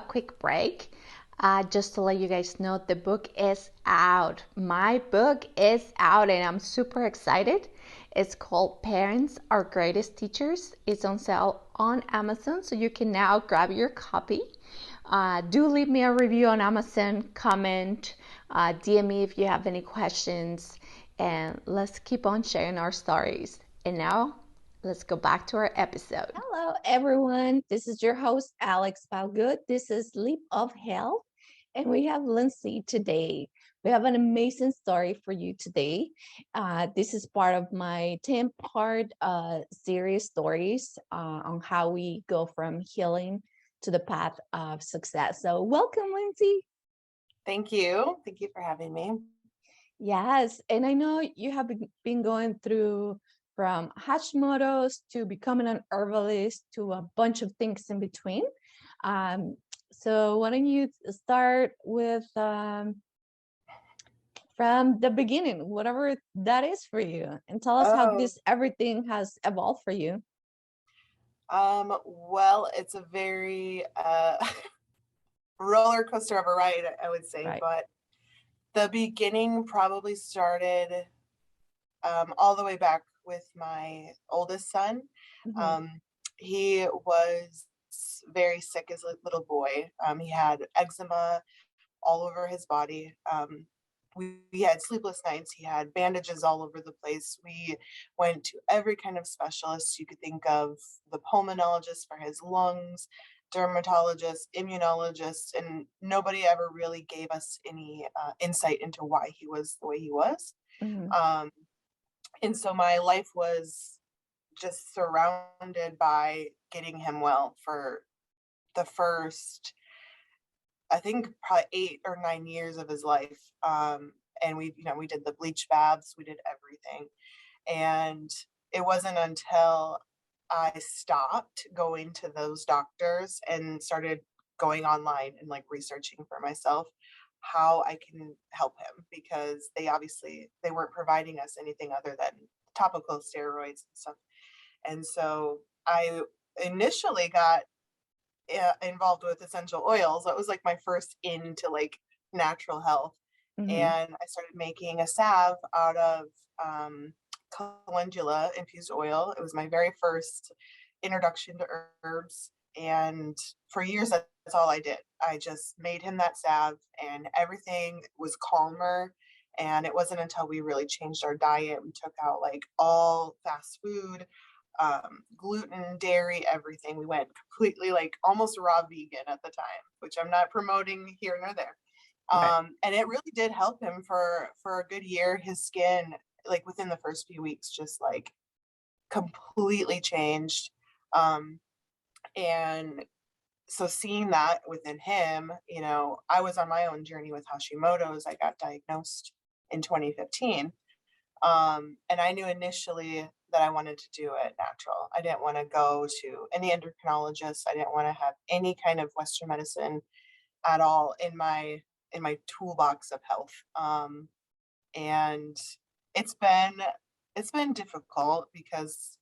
quick break. Just to let you guys know, the book is out. My book is out, and I'm super excited. It's called Parents Are Greatest Teachers. It's on sale on Amazon, so you can now grab your copy. Do leave me a review on Amazon, comment, DM me if you have any questions, and let's keep on sharing our stories. And now, let's go back to our episode. Hello, everyone. This is your host, Alex Balgood. This is Leap of Health, and we have Lindsay today. We have an amazing story for you today. This is part of my 10-part series stories on how we go from healing to the path of success. So, welcome, Lindsay. Thank you. Thank you for having me. Yes, and I know you have been going through from Hashimoto's to becoming an herbalist to a bunch of things in between. Um, so why don't you start with from the beginning, whatever that is for you, and tell us how this everything has evolved for you. Well, it's a very roller coaster of a ride, I would say, Right. but the beginning probably started all the way back with my oldest son. Mhm. He was very sick as a little boy. He had eczema all over his body. We had sleepless nights. He had bandages all over the place. We went to every kind of specialist you could think of, the pulmonologist for his lungs, dermatologist, immunologist, and nobody ever really gave us any insight into why he was the way he was. Mhm. Um, and so my life was just surrounded by getting him well for the first, I think, probably 8 or 9 years of his life. And we did the bleach baths, we did everything. And it wasn't until I stopped going to those doctors and started going online and like researching for myself how I can help him, because they weren't providing us anything other than topical steroids and stuff. And so I initially got involved with essential oils. That was like my first into like natural health. Mhm. And I started making a salve out of calendula infused oil. It was my very first introduction to herbs. And for years, that's all I did. I just made him that salve, and everything was calmer. And it wasn't until we really changed our diet, we took out like all fast food, gluten, dairy, everything. We went completely like almost raw vegan at the time, which I'm not promoting here nor there. Right. And it really did help him for a good year. His skin, like within the first few weeks, just like completely changed. Um, and so seeing that within him, I was on my own journey with Hashimoto's. I got diagnosed in 2015. And I knew initially that I wanted to do it natural. I didn't want to go to any endocrinologist. I didn't want to have any kind of Western medicine at all in my toolbox of health. And it's been it's been difficult because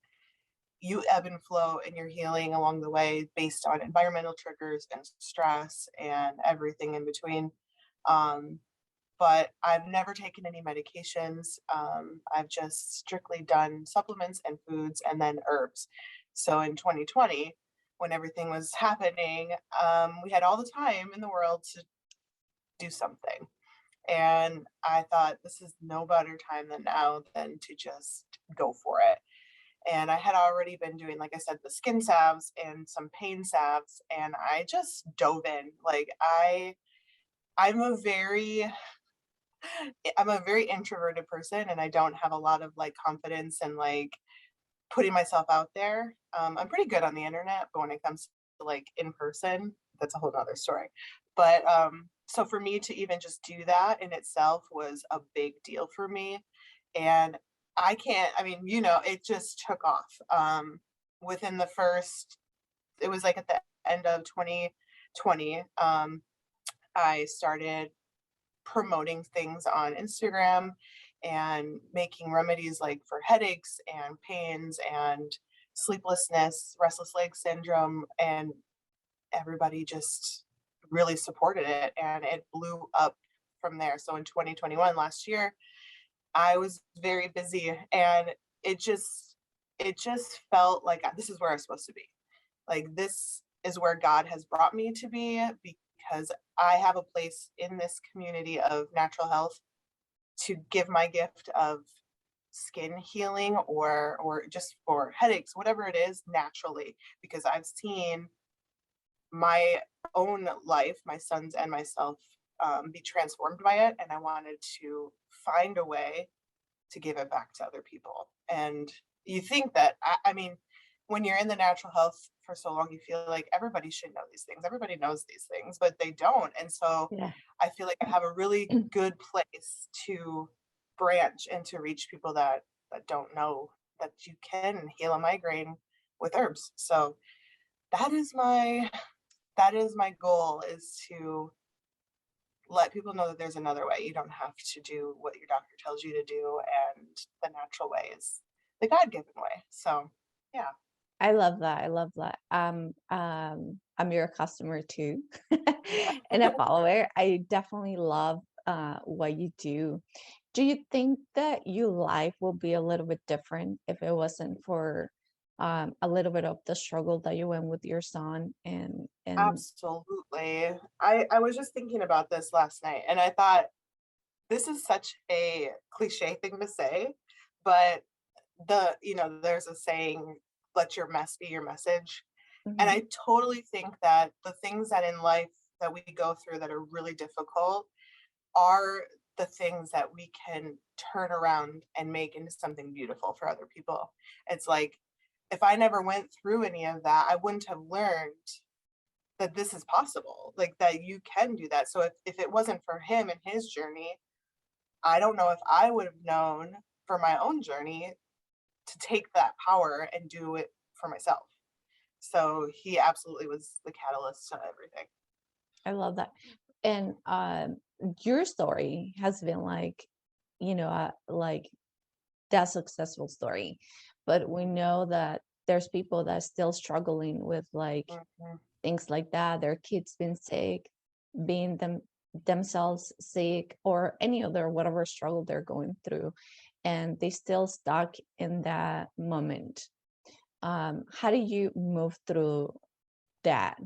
you ebb and flow in your healing along the way based on environmental triggers and stress and everything in between. Um, but I've never taken any medications. I've just strictly done supplements and foods and then herbs. So in 2020, when everything was happening, we had all the time in the world to do something. And I thought, this is no better time than now than to just go for it. And I had already been doing, like I said, the skin salves and some pain salves, and I just dove in. Like I'm a very I'm a very introverted person, and I don't have a lot of like confidence and like putting myself out there. I'm pretty good on the internet, but when it comes to like in person, that's a whole nother story. But so for me to even just do that in itself was a big deal for me. And I mean, it just took off. Within the first, it was like at the end of 2020, I started promoting things on Instagram and making remedies like for headaches and pains and sleeplessness, restless leg syndrome, and everybody just really supported it, and it blew up from there. So in 2021, last year, I was very busy, and it just felt like this is where I'm supposed to be. Like, this is where God has brought me to be, because I have a place in this community of natural health to give my gift of skin healing, or just for headaches, whatever it is, naturally, because I've seen my own life, my sons and myself, be transformed by it, and I wanted to find a way to give it back to other people. And you think that, I mean, when you're in the natural health for so long, you feel like everybody should know these things. Everybody knows these things, but they don't. And so Yeah. I feel like I have a really good place to branch and to reach people that don't know that you can heal a migraine with herbs. So that is my goal, is to let people know that there's another way. You don't have to do what your doctor tells you to do, and the natural way is the God-given way. So, yeah. I love that. I love that. I'm your customer too, and a follower. I definitely love what you do. Do you think that your life will be a little bit different if it wasn't for a little bit of the struggle that you went with your son and Absolutely. I was just thinking about this last night, and I thought, this is such a cliche thing to say, but there's a saying, let your mess be your message. And Mhm. I totally think that the things that in life that we go through that are really difficult are the things that we can turn around and make into something beautiful for other people. It's like, if I never went through any of that, I wouldn't have learned that this is possible, like that you can do that. So if it wasn't for him and his journey, I don't know if I would have known for my own journey to take that power and do it for myself. So he absolutely was the catalyst to everything. I love that. And your story has been like, like that successful story, but we know that there's people that still struggling with like Mhm. things like that, their kids being sick, being themselves sick, or any other whatever struggle they're going through, and they still stuck in that moment. How do you move through that?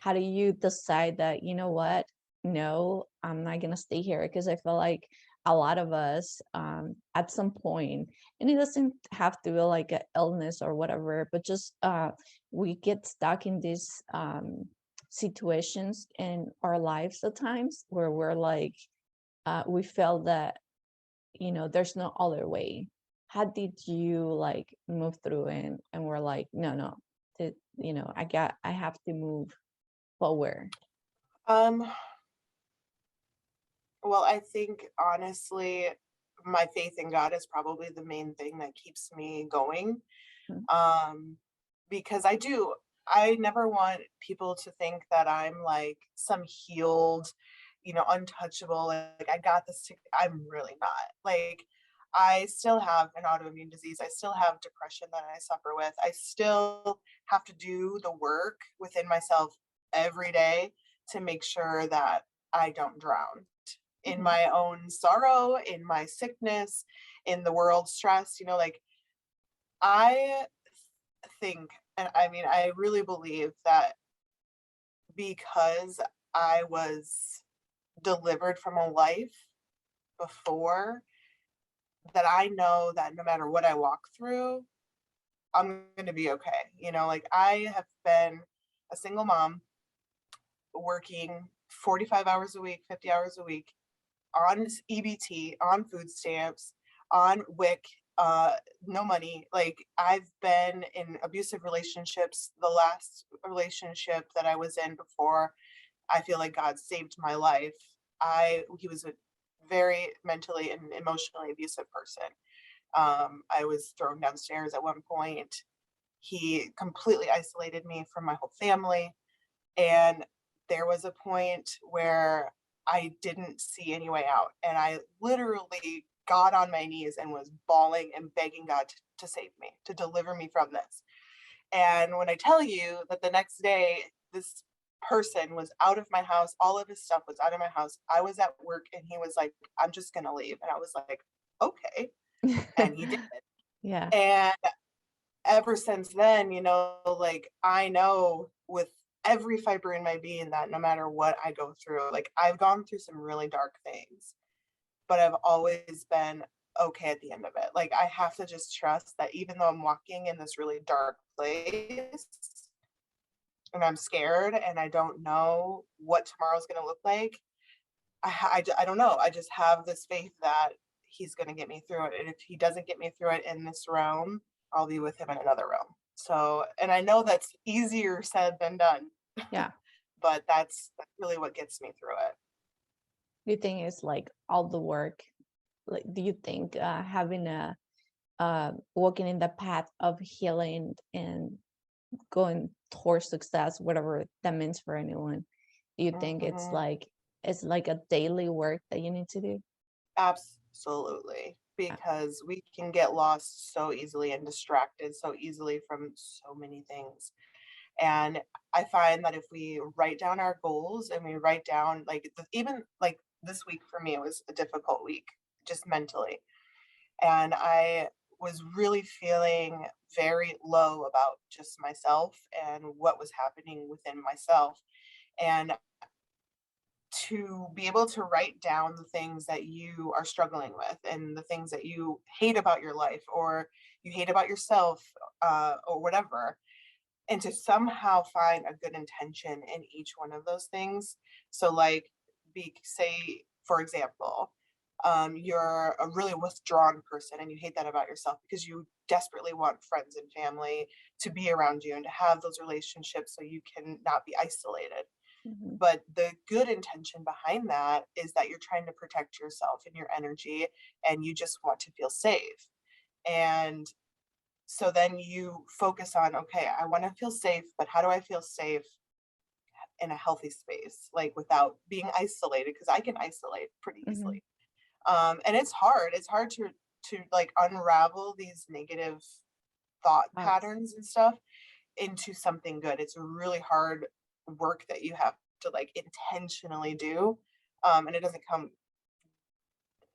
How do you decide that, you know what, no, I'm not gonna stay here? Because I feel like a lot of us at some point, and it doesn't have to be like an illness or whatever, but just we get stuck in these situations in our lives at times where we're like we feel that, there's no other way. How did you like move through and we're like, no, I have to move forward? Um, well, I think honestly, my faith in God is probably the main thing that keeps me going. Mm. Um, because I never want people to think that I'm like some healed, untouchable, like I got this. I'm really not. Like, I still have an autoimmune disease. I still have depression that I suffer with. I still have to do the work within myself every day to make sure that I don't drown in Mhm. my own sorrow, in my sickness, in the world stress. Like, I think, and I mean, I really believe that because I was delivered from a life before, that I know that no matter what I walk through, I'm going to be okay. Like, I have been a single mom working 45 hours a week, 50 hours a week, on EBT, on food stamps, on WIC, no money. Like, I've been in abusive relationships. The last relationship that I was in before I feel like God saved my life, he was a very mentally and emotionally abusive person. I was thrown downstairs at one point. He completely isolated me from my whole family. And there was a point where I didn't see any way out. And I literally got on my knees and was bawling and begging God to save me, to deliver me from this. And when I tell you that the next day, this person was out of my house. All of his stuff was out of my house. I was at work and he was like, I'm just going to leave. And I was like, okay. And he did. Yeah. And ever since then, like I know with every fiber in my being that no matter what I go through, like I've gone through some really dark things, but I've always been okay at the end of it. Like I have to just trust that even though I'm walking in this really dark place and I'm scared and I don't know what tomorrow's going to look like, I don't know. I just have this faith that he's going to get me through it. And if he doesn't get me through it in this realm, I'll be with him in another realm. So, and I know that's easier said than done. Yeah. But that's really what gets me through it. Do you think it's like all the work? Like, do you think having a walking in the path of healing and going towards success, whatever that means for anyone, do you think it's like a daily work that you need to do? Absolutely. Because we can get lost so easily and distracted so easily from so many things. And I find that if we write down our goals and we write down like even like this week for me, it was a difficult week just mentally. And I was really feeling very low about just myself and what was happening within myself. And to be able to write down the things that you are struggling with and the things that you hate about your life or you hate about yourself, or whatever, and to somehow find a good intention in each one of those things. So like say for example, you're a really withdrawn person and you hate that about yourself because you desperately want friends and family to be around you and to have those relationships so you can not be isolated. But the good intention behind that is that you're trying to protect yourself and your energy and you just want to feel safe. And so then you focus on, okay, I want to feel safe, but how do I feel safe in a healthy space, like without being isolated? Because I can isolate pretty easily. And it's hard. It's hard to like unravel these negative thought patterns and stuff into something good. It's a really hard work that you have to like intentionally do. And it doesn't come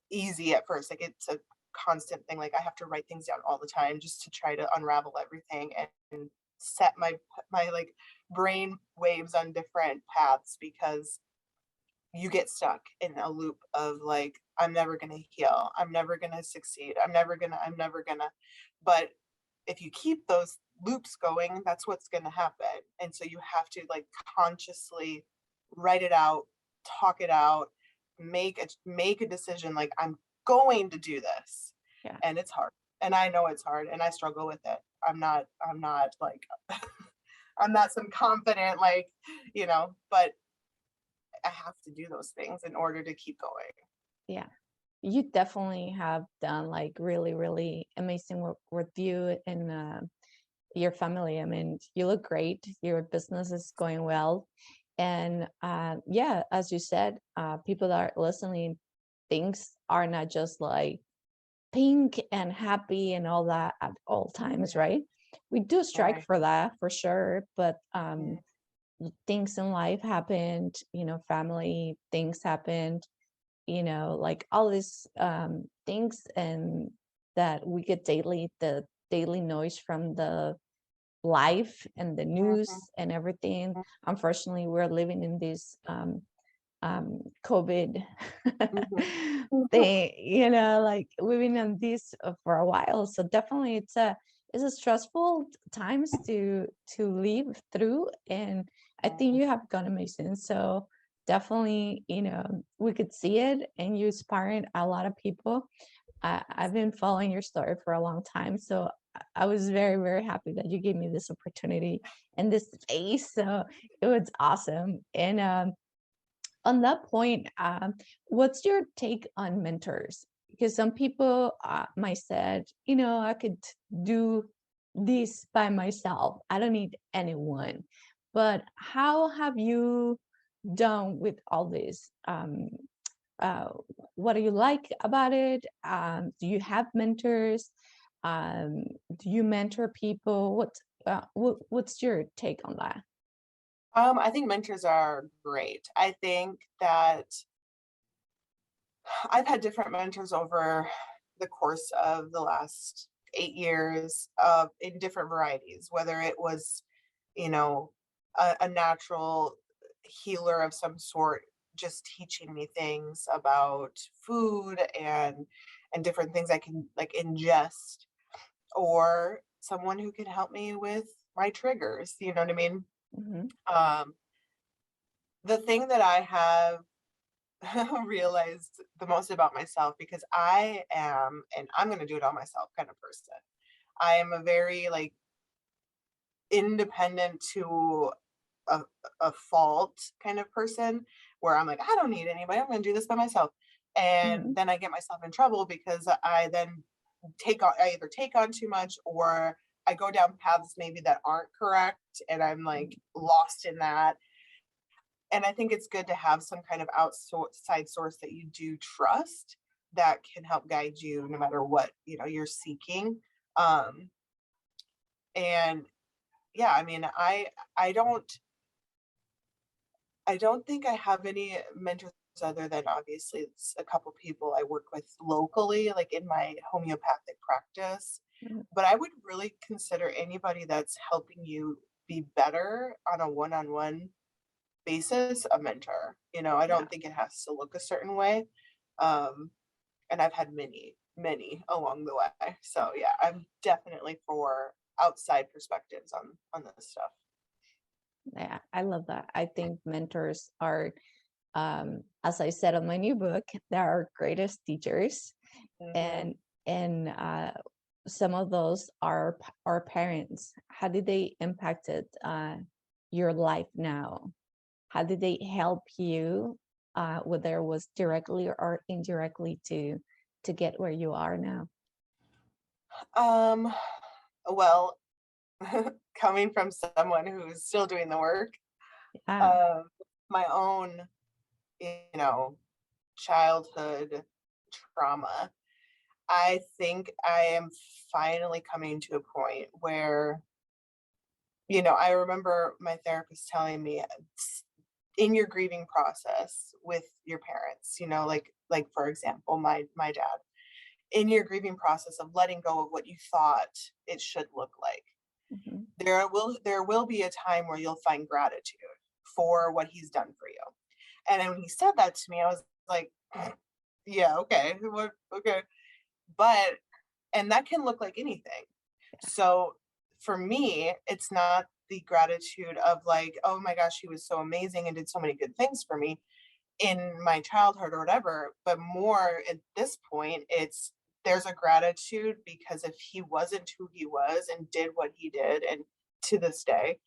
easy at first. Like it's a constant thing. Like I have to write things down all the time just to try to unravel everything and set my like brain waves on different paths, because you get stuck in a loop of like, I'm never going to heal. I'm never going to succeed. I'm never going to. But if you keep those loops going, that's what's going to happen. And so you have to like consciously write it out, talk it out, make a decision like, I'm going to do this. Yeah. And it's hard. And I know it's hard and I struggle with it. I'm not like I'm not some confident like, but I have to do those things in order to keep going. Yeah. You definitely have done like really, really amazing work with you and your family. I mean, you look great. Your business is going well. And yeah, as you said, people that are listening, things are not just like pink and happy and all that at all times, right? We do strive Right. for that for sure, but things in life happened, family things happened, like all these things, and that we get daily, the daily noise from the life and the news and everything. Unfortunately, we're living in this COVID thing, like we've been on this for a while. So definitely it's a stressful times to live through. And I think you have gone amazing. So definitely, we could see it and you inspiring a lot of people. I've been following your story for a long time. So I was very, very happy that you gave me this opportunity and this space. So it was awesome. And on that point, what's your take on mentors? Because some people might said, I could do this by myself. I don't need anyone. But how have you done with all this? Uh, what do you like about it? Do you have mentors? Do you mentor people? What's your take on that? I think mentors are great. I think that I've had different mentors over the course of the last 8 years, in different varieties, whether it was, you know, a natural healer of some sort, just teaching me things about food and different things I can like ingest, or someone who can help me with my triggers. You know what I mean? Mm-hmm. Um, the thing that I have realized the most about myself, because I am, and I'm going to do it all myself kind of person. I am a very like independent to a, a fault kind of person, where I'm like, I don't need anybody. I'm going to do this by myself. And Mm-hmm. then I get myself in trouble because I then I either take on too much, or I go down paths maybe that aren't correct. And I'm like lost in that. And I think it's good to have some kind of outside source that you do trust, that can help guide you no matter what, you're seeking. Um, and yeah, I mean, I don't think I have any mentors other than obviously it's a couple people I work with locally, like in my homeopathic practice. But I would really consider anybody that's helping you be better on a one-on-one basis a mentor. I Yeah, don't think it has to look a certain way. Um, and I've had many, many along the way. So yeah, I'm definitely for outside perspectives on this stuff. yeah, I love that. I think mentors are, as I said on my new book, they are our greatest teachers, Hmm. and and some of those are our parents. How did they impacted your life now? How did they help you, whether it was directly or indirectly, to get where you are now? Um, well, coming from someone who's still doing the work, Yeah. um, my own, you know, childhood trauma, I think I am finally coming to a point where, I remember my therapist telling me, in your grieving process with your parents, like for example, my dad, in your grieving process of letting go of what you thought it should look like, Mhm. there will be a time where you'll find gratitude for what he's done for you. And then when he said that to me, I was like, yeah, okay, what, okay, but and that can look like anything. So for me, it's not the gratitude of like, oh my gosh, he was so amazing and did so many good things for me in my childhood or whatever, but more at this point, it's there's a gratitude because if he wasn't who he was and did what he did, and to this day,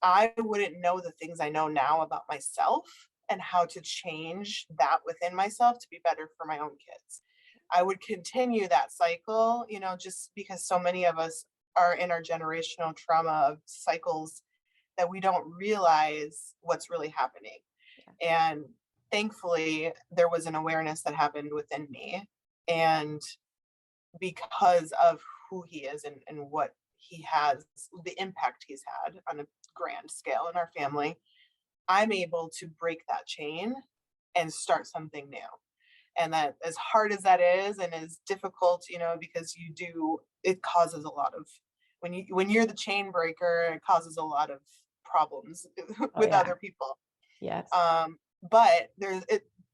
I wouldn't know the things I know now about myself and how to change that within myself to be better for my own kids. I would continue that cycle, just because so many of us are in our generational trauma of cycles that we don't realize what's really happening. Yeah. And thankfully, there was an awareness that happened within me. And because of who he is and what he has, the impact he's had on a grand scale in our family, I'm able to break that chain and start something new. And that, as hard as that is and as difficult, because it causes a lot of, when you're the chain breaker, it causes a lot of problems Oh with yeah. other people. Yes. But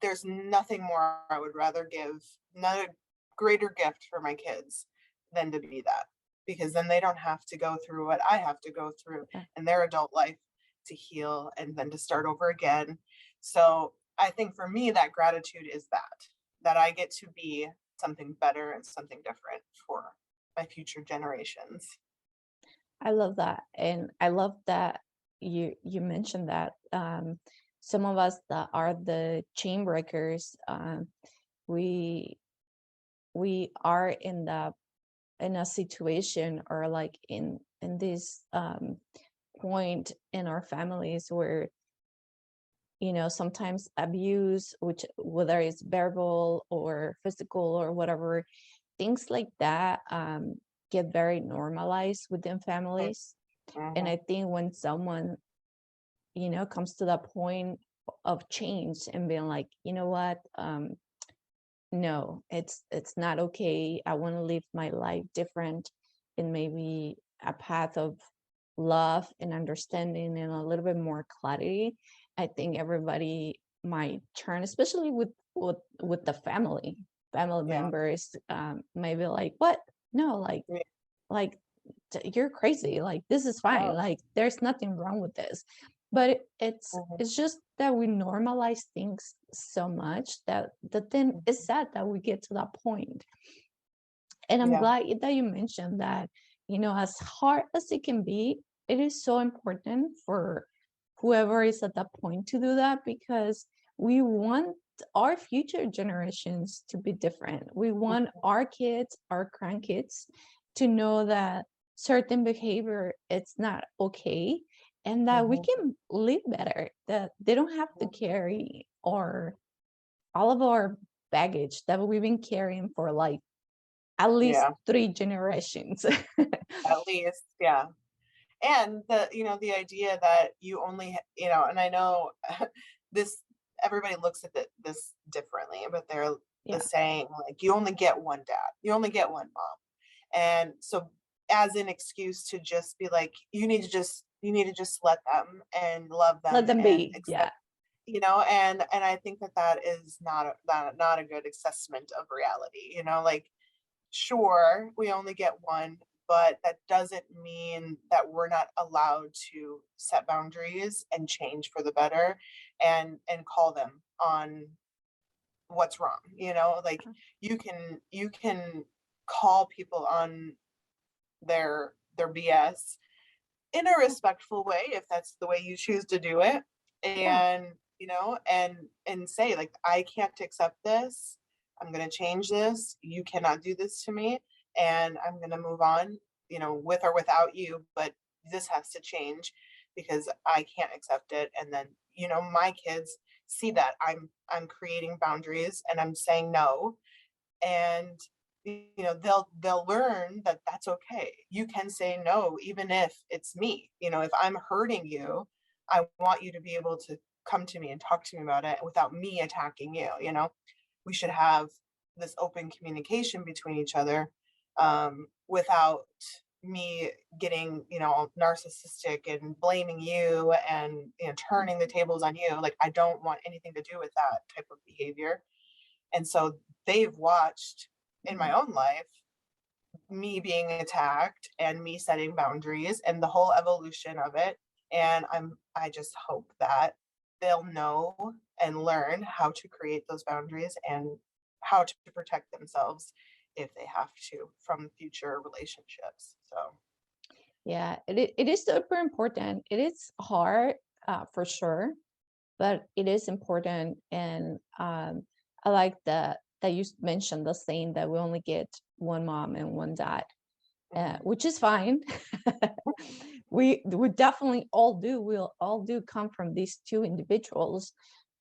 there's nothing more I would rather give, not a greater gift for my kids than to be that, because then they don't have to go through what I have to go through Yeah. in their adult life to heal and then to start over again. So I think for me, that gratitude is that I get to be something better and something different for my future generations. I love that, and I love that you mentioned that, some of us that are the chain breakers, we we are in a situation, or like in this point in our families where, sometimes abuse, which whether it's verbal or physical or whatever, things like that, get very normalized within families. And Mhm. I think when someone comes to that point of change and being like, you know what, no, it's not okay. I want to live my life different in maybe a path of love and understanding and a little bit more clarity. I think everybody might turn, especially with the family Yeah. members, might be like, what? No, Yeah. like you're crazy, like this is fine, Oh, like there's nothing wrong with this. But mhm, it's just that we normalize things so much that then it's mhm. sad that we get to that point. And I'm Yeah. glad that you mentioned that, as hard as it can be, it is so important for whoever is at that point to do that, because we want our future generations to be different. We want Mhm, our kids, our grandkids, to know that certain behavior it's not okay, and that we mhm, can live better, that they don't have to carry or all of our baggage that we've been carrying for like at least yeah. 3 generations. At least, yeah. And the idea that you only, and I know this, everybody looks at this differently, but they're the Yeah. saying like, you only get one dad, you only get one mom. And so as an excuse to just be like, you need to just let them and love Let them them and be. Yeah. accept, and I think that is not a good assessment of reality, like, sure, we only get one, but that doesn't mean that we're not allowed to set boundaries and change for the better, and call them on what's wrong, like, you can call people on their BS in a respectful way if that's the way you choose to do it, Yeah. and and say like, I can't accept this, I'm going to change this, you cannot do this to me, and I'm going to move on, with or without you, but this has to change because I can't accept it. And then, my kids see that I'm creating boundaries and I'm saying no, and they'll learn that that's okay. You can say no even if it's me. If I'm hurting you, I want you to be able to come to me and talk to me about it without me attacking you. We should have this open communication between each other, without me getting narcissistic and blaming you and turning the tables on you. Like, I don't want anything to do with that type of behavior. And so they've watched in Mhm. my own life me being attacked and me setting boundaries and the whole evolution of it. And I just hope that they'll know and learn how to create those boundaries and how to protect themselves if they have to from future relationships. So Yeah. It is super important. It is hard, for sure, but it is important. And I like that you mentioned the saying that we only get one mom and one dad, mhm, which is fine. We definitely all do. We'll all do come from these two individuals,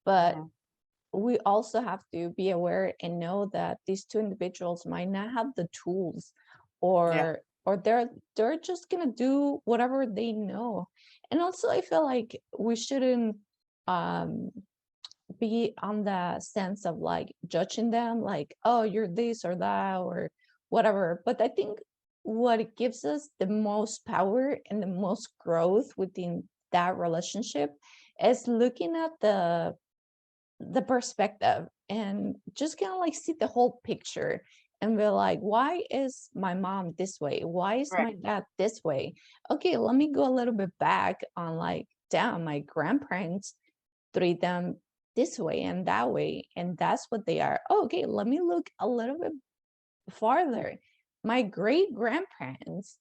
but mhm, we also have to be aware and know that these two individuals might not have the tools, yeah, or they're just gonna do whatever they know. And also I feel like we shouldn't um be on the sense of like judging them, like, oh, you're this or that or whatever. But I think what it gives us the most power and the most growth within that relationship is looking at the perspective and just kind of like see the whole picture and be like, why is my mom this way, why is right, my dad this way? Okay, let me go a little bit back on like, damn, my grandparents treat them this way and that way, and that's what they are. Oh, okay, let me look a little bit farther. My great grandparents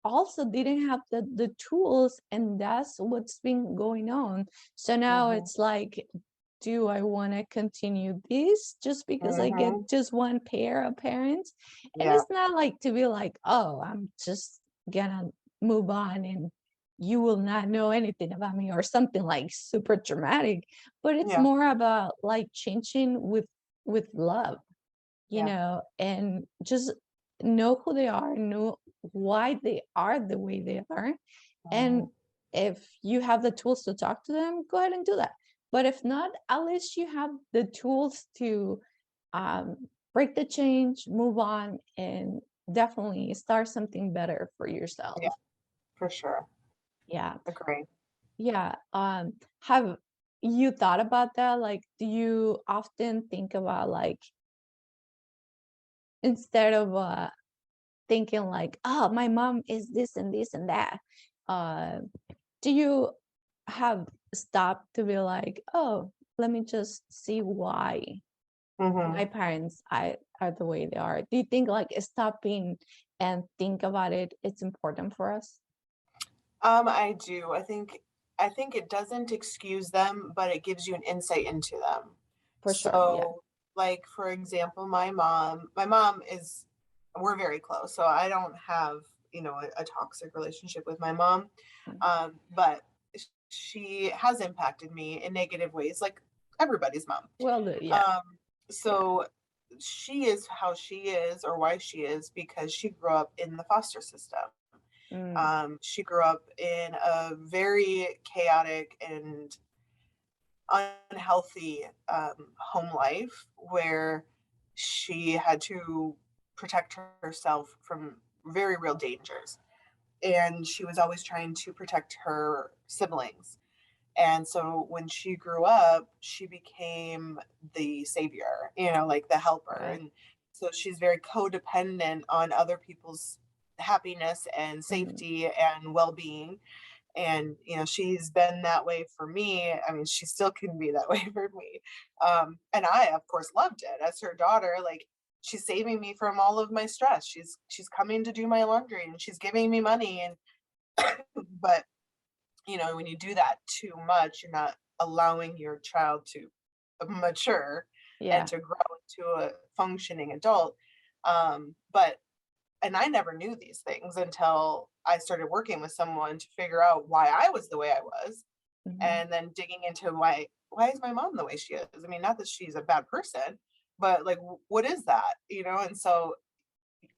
also didn't have the tools, and that's what's been going on. So now mhm, it's like, do I want to continue this just because I get mhm, just one pair of parents? And yeah, it's not like to be like, oh, I'm just gonna move on and you will not know anything about me or something like super dramatic. But it's yeah, more about like changing with love, yeah, and just know who they are, know why they are the way they are, and mhm, if you have the tools to talk to them, go ahead and do that. But if not, at least you have the tools to break the change, move on, and definitely start something better for yourself. Yeah, for sure. Yeah. Agree. Yeah. Have you thought about that? Like, do you often think about, like, instead of thinking like, oh, my mom is this and this and that, uh, do you have stopped to be like, oh, let me just see why my Hmm. parents are the way they are? Do you think like stopping and think about it, it's important for us? I do. I think it doesn't excuse them, but it gives you an insight into them. For sure. Yeah. So, like for example, my mom is we're very close, so I don't have, a toxic relationship with my mom. Mm. But she has impacted me in negative ways, like everybody's mom. Well, yeah. Um, Yeah. so she is how she is or why she is because she grew up in the foster system. Mm. She grew up in a very chaotic and unhealthy home life where she had to protect herself from very real dangers. And she was always trying to protect her siblings. And so when she grew up, she became the savior, like the helper. Right. And so she's very codependent on other people's happiness and Mhm. safety and well-being. And she's been that way for me. I mean, she still can be that way for me. And I of course loved it as her daughter. Like, she's saving me from all of my stress. She's coming to do my laundry and she's giving me money. And but when you do that too much, you're not allowing your child to mature and Yeah. to grow into a functioning adult. But and I never knew these things until I started working with someone to figure out why I was the way I was, Mhm. and then digging into why is my mom the way she is. I mean, not that she's a bad person, but like, what is that? And so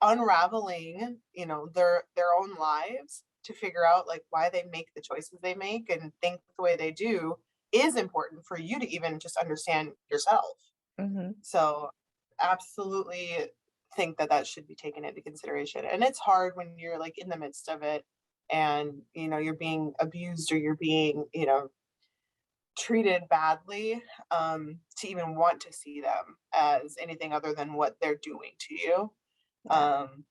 unraveling, their own lives to figure out like why they make the choices they make and think the way they do is important for you to even just understand yourself. Mhm. So absolutely think that that should be taken into consideration. And it's hard when you're like in the midst of it and you're being abused or you're being, treated badly, to even want to see them as anything other than what they're doing to you. Yeah. Um,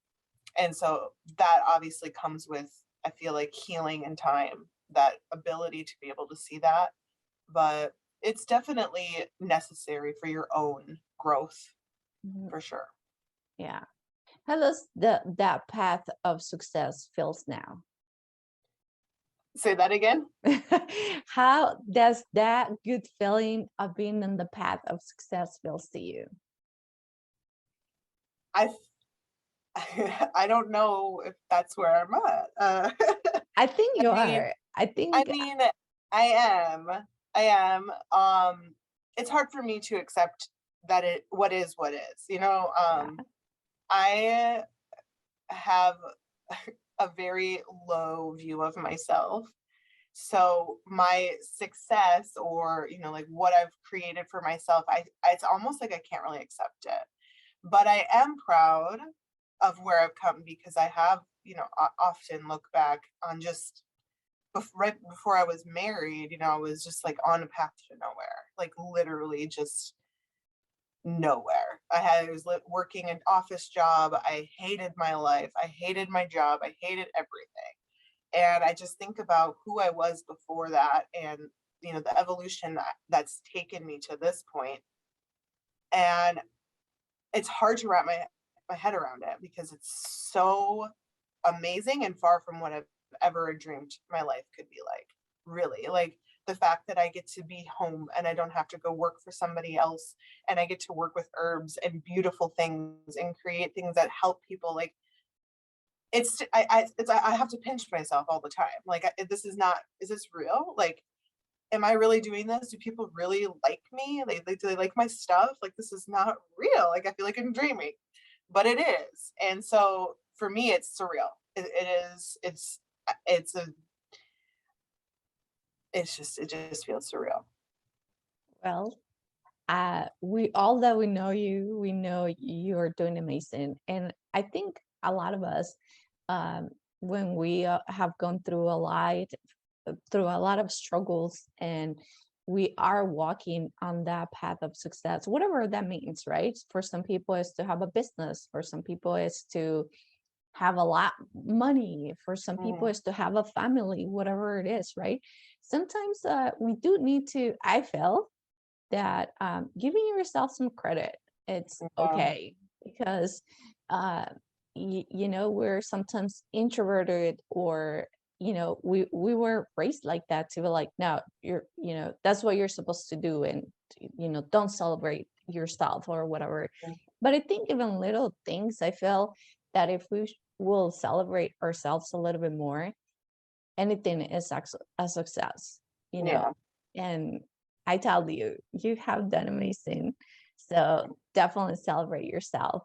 and so that obviously comes with, I feel like, healing and time, that ability to be able to see that. But it's definitely necessary for your own growth, Mhm. for sure. Yeah. How does that path of success feels now? Say that again. How does that good feeling of being on the path of success feels to you? I I don't know if that's where I'm at. I think I you mean, are. I I think mean, I am. I am. It's hard for me to accept that what is what is. yeah. I have a very low view of myself. So my success or, like what I've created for myself, it's almost like I can't really accept it. But I am proud of where I've come because I have, often look back on just right before I was married, I was just like on a path to nowhere, like literally just nowhere. I was working an office job. I hated my life. I hated my job. I hated everything. And I just think about who I was before that and, the evolution that's taken me to this point. And it's hard to wrap my head around it because it's so amazing and far from what I've ever dreamed my life could be like. Really, like the fact that I get to be home and I don't have to go work for somebody else and I get to work with herbs and beautiful things and create things that help people. Like, I have to pinch myself all the time. Like, this is not, is this real? Like, am I really doing this? Do people really like me? Do they like my stuff? Like, this is not real. Like, I feel like I'm dreaming, but it is. And so for me, it's surreal. It is, it's a it just feels surreal. Well, we all that we know you, we know you are doing amazing. And I think a lot of us, um, when we have gone through a lot of struggles, and we are walking on that path of success, whatever that means, right? For some people is to have a business, for some people is to have a lot money, for some people Mhm. is to have a family, whatever it is, right? Sometimes we do need to, I feel that giving yourself some credit, it's Yeah. okay, because uh, we're sometimes introverted, or we were raised like that, to be like, no, that's what you're supposed to do, and don't celebrate yourself or whatever. But I think even little things, I feel that if we will celebrate ourselves a little bit more, anything is a success, you know. Yeah. And I tell you, you have done amazing. So definitely celebrate yourself.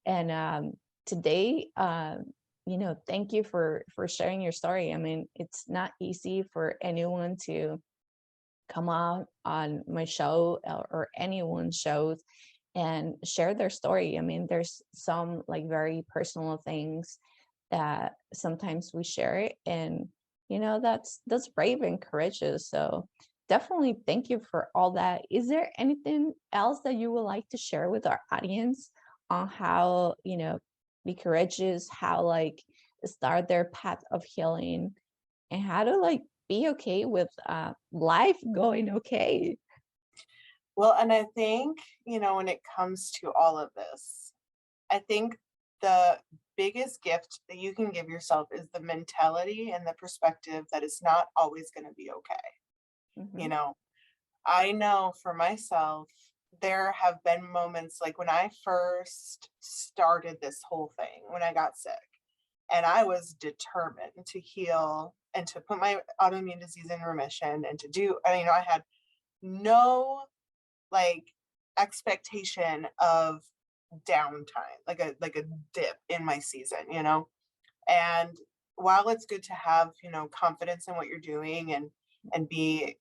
And today, thank you for sharing your story. I mean, it's not easy for anyone to come out on my show, or anyone's shows, and share their story. I mean, there's some like very personal things that sometimes we share it, and that's brave and courageous. So definitely thank you for all that. Is there anything else that you would like to share with our audience on how, be courageous, how like start their path of healing, and how to like be okay with life going okay? Well, and I think, when it comes to all of this, I think the biggest gift that you can give yourself is the mentality and the perspective that it's not always going to be okay. You Hmm. know, I know for myself, there have been moments like when I first started this whole thing, when I got sick, and I was determined to heal and to put my autoimmune disease in remission and to do, I had no like expectation of downtime, like a dip in my season. And while it's good to have, confidence in what you're doing and be,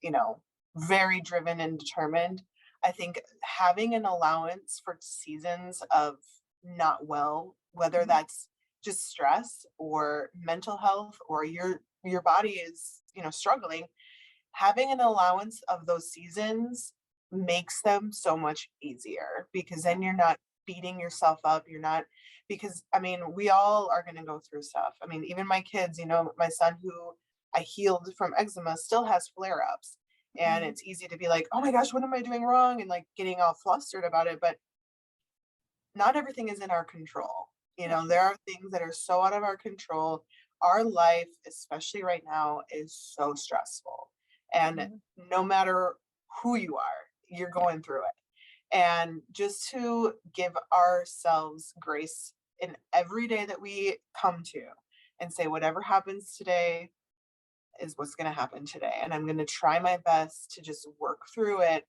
very driven and determined, I think having an allowance for seasons of not well, whether that's just stress or mental health or your body is, struggling, having an allowance of those seasons makes them so much easier because then you're not beating yourself up. You're not, because I mean, we all are going to go through stuff. I mean, even my kids, my son who I healed from eczema still has flare ups. And Hmm. it's easy to be like, oh my gosh, what am I doing wrong? And like getting all flustered about it. But not everything is in our control. There are things that are so out of our control. Our life, especially right now, is so stressful. And Hmm. no matter who you are, you're going through it. And just to give ourselves grace in every day that we come to and say, whatever happens today is what's going to happen today. And I'm going to try my best to just work through it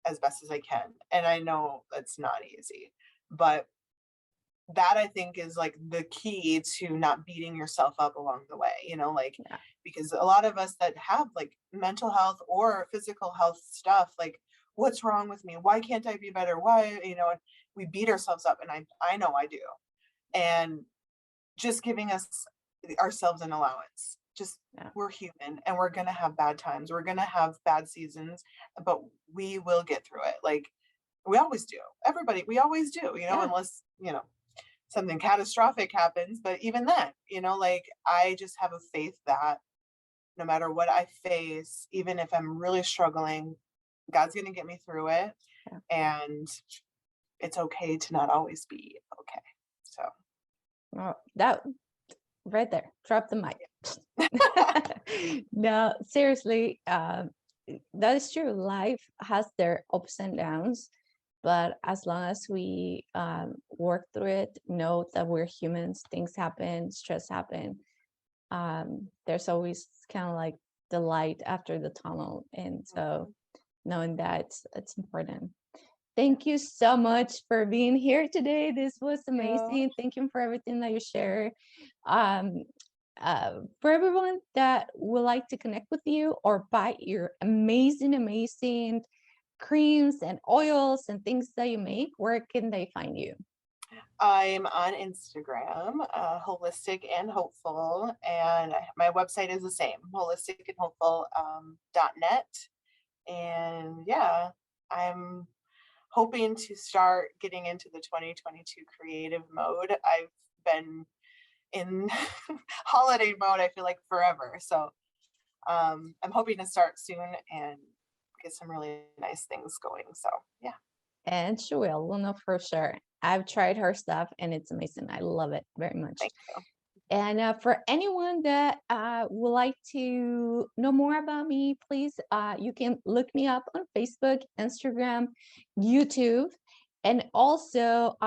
as best as I can. And I know that's not easy, but that I think is like the key to not beating yourself up along the way, like Yeah. because a lot of us that have like mental health or physical health stuff, like what's wrong with me? Why can't I be better? Why, and we beat ourselves up and I know I do. And just giving ourselves an allowance. Just Yeah. we're human and we're going to have bad times. We're going to have bad seasons, but we will get through it. Like we always do. Everybody, we always do, Yeah. unless, something catastrophic happens. But even then, like I just have a faith that no matter what I face, even if I'm really struggling, God's going to get me through it. Yeah. And it's okay to not always be okay. So, Well, that right there, drop the mic. No, seriously, that is true. Life has their ups and downs, but as long as we work through it, know that we're humans, things happen, stress happen. There's always kind of like the light after the tunnel, and so knowing that it's important. Thank you so much for being here today. This was yeah. amazing. Thank you for everything that you shared. Um, For everyone that would like to connect with you or buy your amazing creams and oils and things that you make, where can they find you? I'm on Instagram, holistic and hopeful, and my website is the same, holisticandhopeful.net. And yeah, I'm hoping to start getting into the 2022 creative mode. I've been in holiday mode, I feel like forever. So I'm hoping to start soon and get some really nice things going. So yeah. And she will know for sure. I've tried her stuff and it's amazing. I love it very much. Thank you. And for anyone that would like to know more about me, please, you can look me up on Facebook, Instagram, YouTube. And also,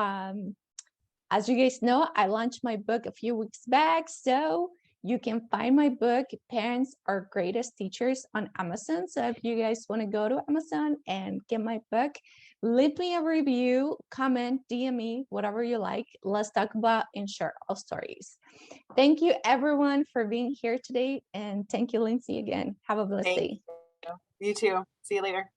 as you guys know, I launched my book a few weeks back. So you can find my book, Parents Are Greatest Teachers, on Amazon. So if you guys want to go to Amazon and get my book, leave me a review, comment, DM me, whatever you like. Let's talk about and share our stories. Thank you, everyone, for being here today. And thank you, Lindsay, again. Have a blessed day. Thank you. You too. See you later.